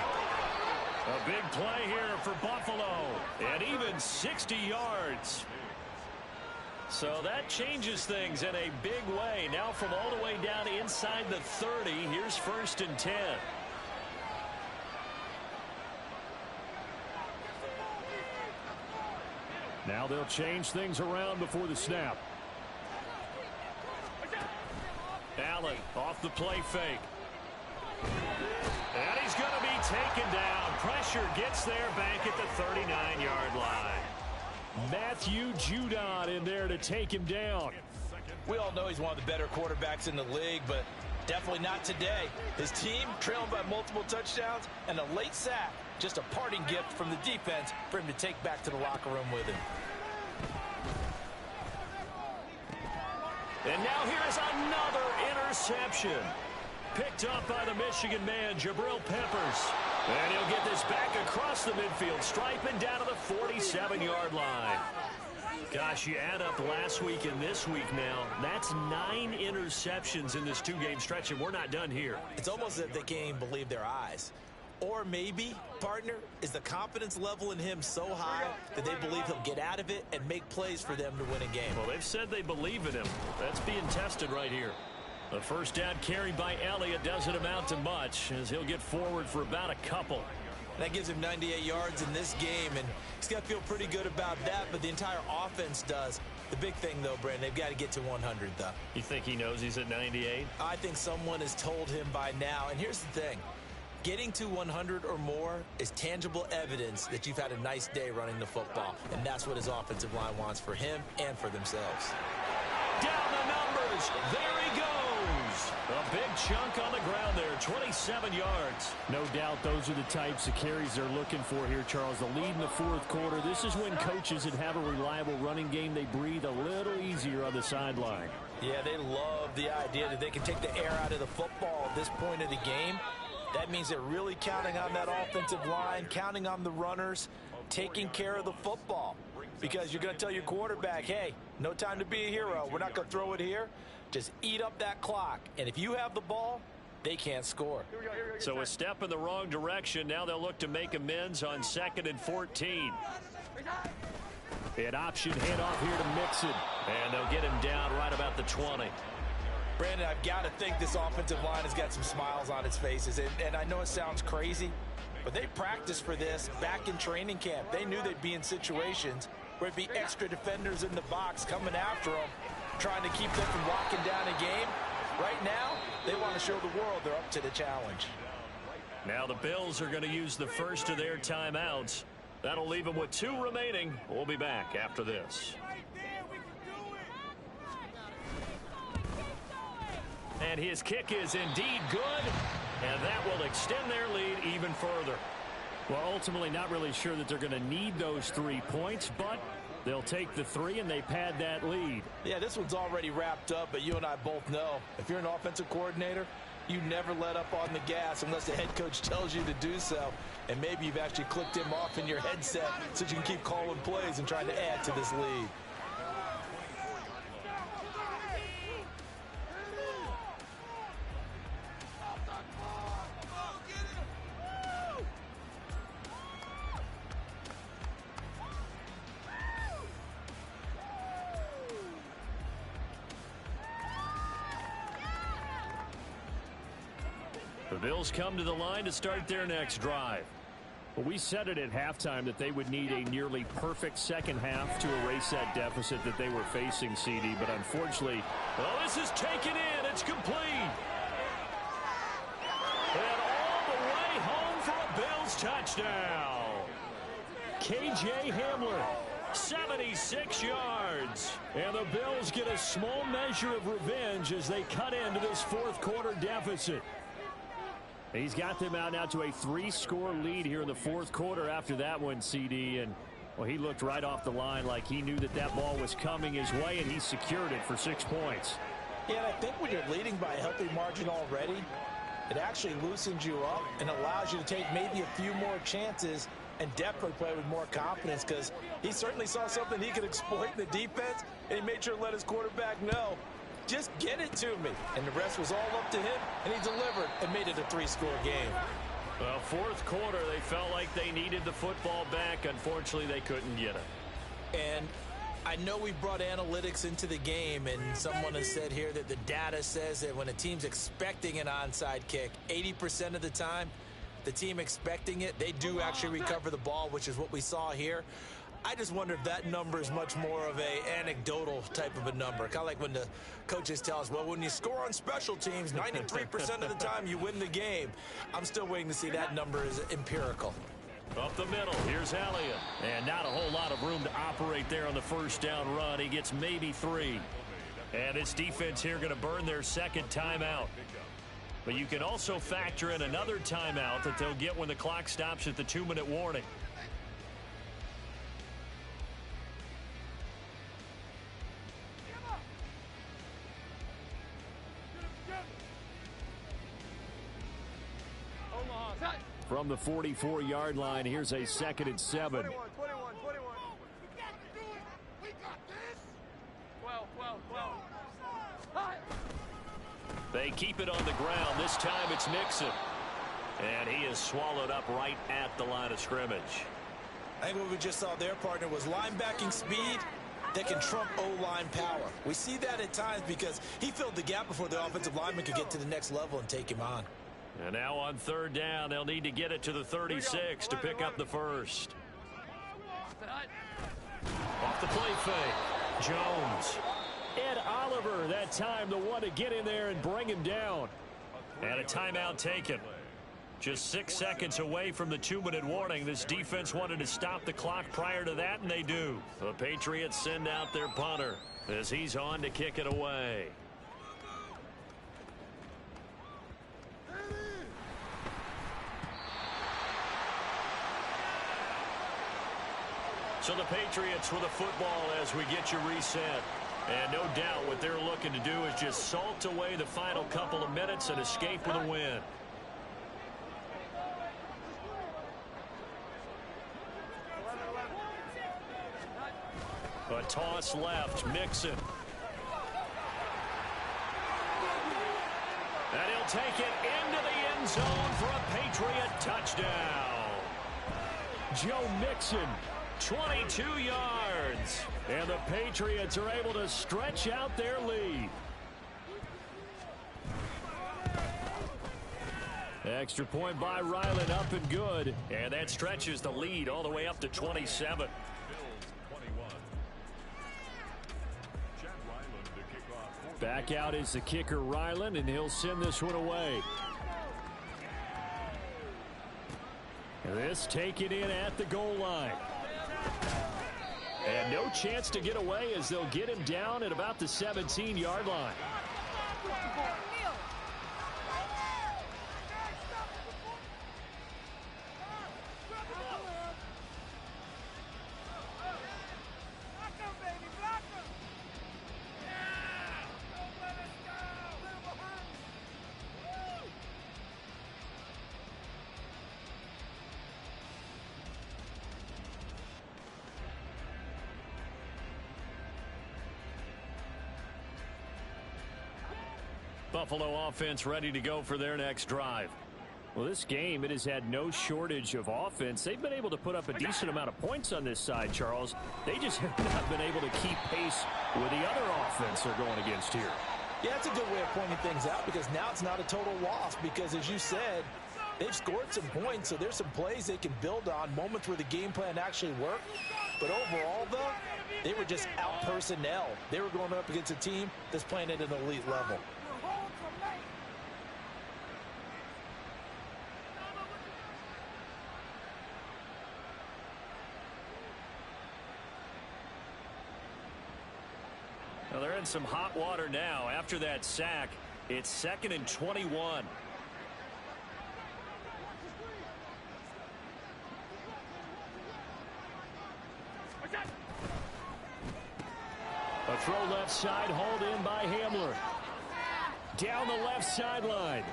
A big play here for Buffalo, and even 60 yards. So that changes things in a big way. Now from all the way down inside the 30, here's 1st and 10. Now they'll change things around before the snap. Allen off the play fake. And he's going to be taken down. Pressure gets there back at the 39-yard line. Matt Matthew Judon in there to take him down. We all know he's one of the better quarterbacks in the league, but definitely not today. His team trailing by multiple touchdowns and a late sack. Just a parting gift from the defense for him to take back to the locker room with him. And now here is another interception. Picked up by the Michigan man, Jabril Peppers. And he'll get this back across the midfield stripe and down to the 47-yard line. Gosh, you add up last week and this week now, that's 9 interceptions in this 2-game stretch, and we're not done here. It's almost as if they can't even believe their eyes. Or maybe, partner, is the confidence level in him so high that they believe he'll get out of it and make plays for them to win a game. Well, they've said they believe in him. That's being tested right here. The first down carry by Elliott doesn't amount to much as he'll get forward for about a couple. That gives him 98 yards in this game, and he's got to feel pretty good about that, but the entire offense does. The big thing, though, Brandon, they've got to get to 100, though. You think he knows he's at 98? I think someone has told him by now, and here's the thing. Getting to 100 or more is tangible evidence that you've had a nice day running the football, and that's what his offensive line wants for him and for themselves. Down the numbers. There he goes. A big chunk on the ground there, 27 yards. No doubt those are the types of carries they're looking for here, Charles. The lead in the fourth quarter. This is when coaches that have a reliable running game, they breathe a little easier on the sideline. Yeah, they love the idea that they can take the air out of the football at this point of the game. That means they're really counting on that offensive line, counting on the runners, taking care of the football. Because you're going to tell your quarterback, hey, no time to be a hero. We're not going to throw it here. Just eat up that clock. And if you have the ball, they can't score. So a step in the wrong direction. Now they'll look to make amends on 2nd and 14. An option handoff here to Mixon. And they'll get him down right about the 20. Brandon, I've got to think this offensive line has got some smiles on its faces. And I know it sounds crazy, but they practiced for this back in training camp. They knew they'd be in situations where it'd be extra defenders in the box coming after them, trying to keep them from locking down a game. Right now, they want to show the world they're up to the challenge. Now the Bills are going to use the first of their timeouts. That'll leave them with 2 remaining. We'll be back after this. And his kick is indeed good, and that will extend their lead even further. Well, ultimately not really sure that they're going to need those 3 points, but they'll take the 3 and they pad that lead. Yeah, this one's already wrapped up, but you and I both know if you're an offensive coordinator, you never let up on the gas unless the head coach tells you to do so. And maybe you've actually clicked him off in your headset so you can keep calling plays and trying to add to this lead. The Bills come to the line to start their next drive. Well, we said it at halftime that they would need a nearly perfect second half to erase that deficit that they were facing, CD. But unfortunately, oh, this is taken in. It's complete. And all the way home for a Bills touchdown. KJ Hamler, 76 yards. And the Bills get a small measure of revenge as they cut into this fourth quarter deficit. He's got them out now to a 3-score lead here in the fourth quarter after that one, CD. And, well, he looked right off the line like he knew that that ball was coming his way, and he secured it for 6 points. Yeah, and I think when you're leading by a healthy margin already, it actually loosens you up and allows you to take maybe a few more chances and definitely play with more confidence, because he certainly saw something he could exploit in the defense, and he made sure to let his quarterback know, just get it to me. And the rest was all up to him, and he delivered and made it a 3-score game. Well, fourth quarter, they felt like they needed the football back. Unfortunately, they couldn't get it. And I know we brought analytics into the game, and someone has said here that the data says that when a team's expecting an onside kick, 80% of the time, the team expecting it, they do actually recover the ball, which is what we saw here. I just wonder if that number is much more of a anecdotal type of a number. Kind of like when the coaches tell us, well, when you score on special teams, 93% of the time you win the game. I'm still waiting to see that number is empirical. Up the middle, here's Elliott. And not a whole lot lot of room to operate there on the first down run. He gets maybe 3. And this defense here going to burn their second timeout. But you can also factor in another timeout that they'll get when the clock stops at the 2-minute warning. From the 44-yard line, here's a 2nd and 7. 21. They keep it on the ground. This time it's Mixon. And he is swallowed up right at the line of scrimmage. I think what we just saw there, partner, was linebacking speed that can trump O-line power. We see that at times because he filled the gap before the offensive lineman could get to the next level and take him on. And now on 3rd down, they'll need to get it to the 36 to pick up the first. Off the play fake, Jones. Ed Oliver, that time the one to get in there and bring him down. And a timeout taken. Just 6 seconds away from the 2-minute warning. This defense wanted to stop the clock prior to that, and they do. The Patriots send out their punter as he's on to kick it away. So the Patriots with a football as we get you reset. And no doubt what they're looking to do is just salt away the final couple of minutes and escape with a win. A toss left, Mixon. And he'll take it into the end zone for a Patriot touchdown. Joe Mixon, 22 yards. And the Patriots are able to stretch out their lead. Extra point by Ryland, up and good. And that stretches the lead all the way up to 27. Back out is the kicker, Ryland, and he'll send this one away. And this taken in at the goal line. And no chance to get away as they'll get him down at about the 17-yard line. Buffalo offense ready to go for their next drive. Well, this game, it has had no shortage of offense. They've been able to put up a decent amount of points on this side, Charles. They just have not been able to keep pace with the other offense they're going against here. Yeah, that's a good way of pointing things out because now it's not a total loss because, as you said, they've scored some points, so there's some plays they can build on, moments where the game plan actually worked. But overall, though, they were just out-personnel. They were going up against a team that's playing at an elite level. Well, they're in some hot water now. After that sack, it's 2nd and 21. A throw left side, hauled in by Hamler. Down the left sideline.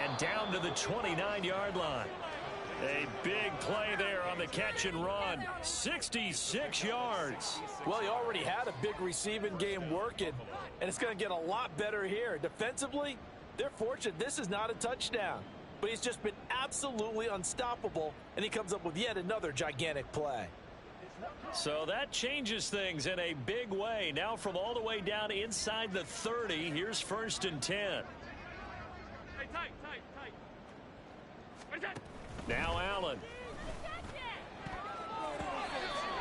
And down to the 29-yard line. A big play there on the catch and run. 66 yards. Well, he already had a big receiving game working, and it's going to get a lot better here. Defensively, they're fortunate this is not a touchdown, but he's just been absolutely unstoppable, and he comes up with yet another gigantic play. So that changes things in a big way. Now from all the way down inside the 30, here's 1st and 10. Hey, tight. Now Allen.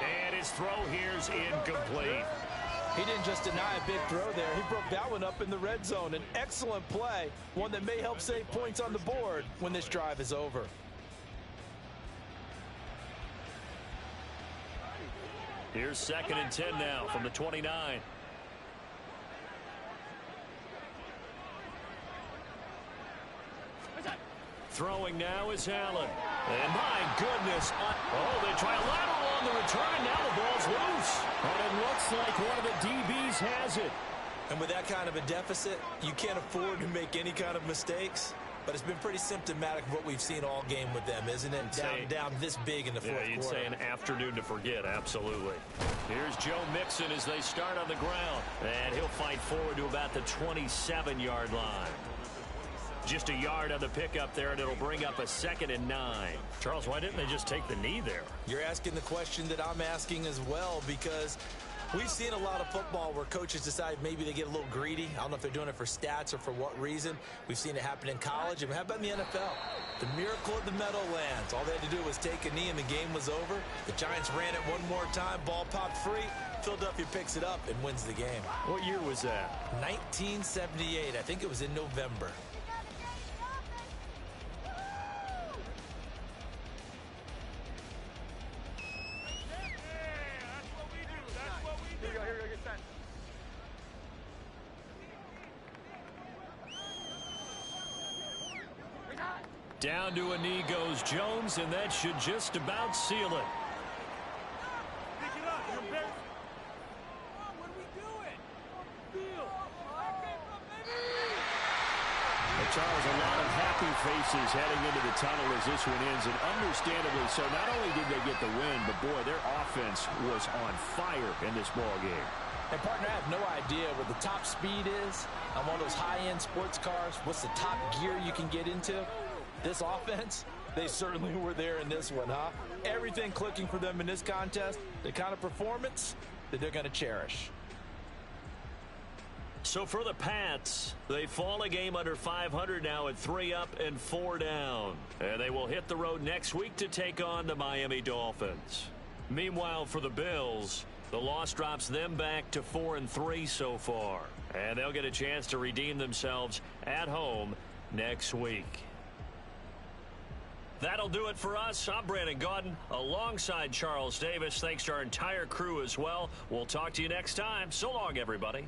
And his throw here's incomplete. He didn't just deny a big throw there. He broke that one up in the red zone. An excellent play, one that may help save points on the board when this drive is over. Here's 2nd and 10 now from the 29. Throwing now is Allen. And my goodness. Oh, they try a lateral on the return, and now the ball's loose. And it looks like one of the DBs has it. And with that kind of a deficit, you can't afford to make any kind of mistakes. But it's been pretty symptomatic of what we've seen all game with them, isn't it? Down this big in the fourth quarter. You'd say an afternoon to forget, absolutely. Here's Joe Mixon as they start on the ground. And he'll fight forward to about the 27-yard line. Just a yard on the pickup there, and it'll bring up a 2nd and 9. Charles, why didn't they just take the knee there? You're asking the question that I'm asking as well, because we've seen a lot of football where coaches decide maybe they get a little greedy. I don't know if they're doing it for stats or for what reason. We've seen it happen in college, and how about in the NFL? The miracle of the Meadowlands. All they had to do was take a knee, and the game was over. The Giants ran it one more time. Ball popped free. Philadelphia picks it up and wins the game. What year was that? 1978. I think it was in November. Down to a knee goes Jones, and that should just about seal it. Charles, a lot of happy faces heading into the tunnel as this one ends, and understandably so. Not only did they get the win, but boy, their offense was on fire in this ball game. And partner, I have no idea what the top speed is on one of those high-end sports cars. What's the top gear you can get into? This offense, they certainly were there in this one, huh? Everything clicking for them in this contest, the kind of performance that they're going to cherish. So for the Pats, they fall a game under 500 now at 3 up and 4 down. And they will hit the road next week to take on the Miami Dolphins. Meanwhile, for the Bills, the loss drops them back to 4-3 so far. And they'll get a chance to redeem themselves at home next week. That'll do it for us. I'm Brandon Gaudin alongside Charles Davis. Thanks to our entire crew as well. We'll talk to you next time. So long, everybody.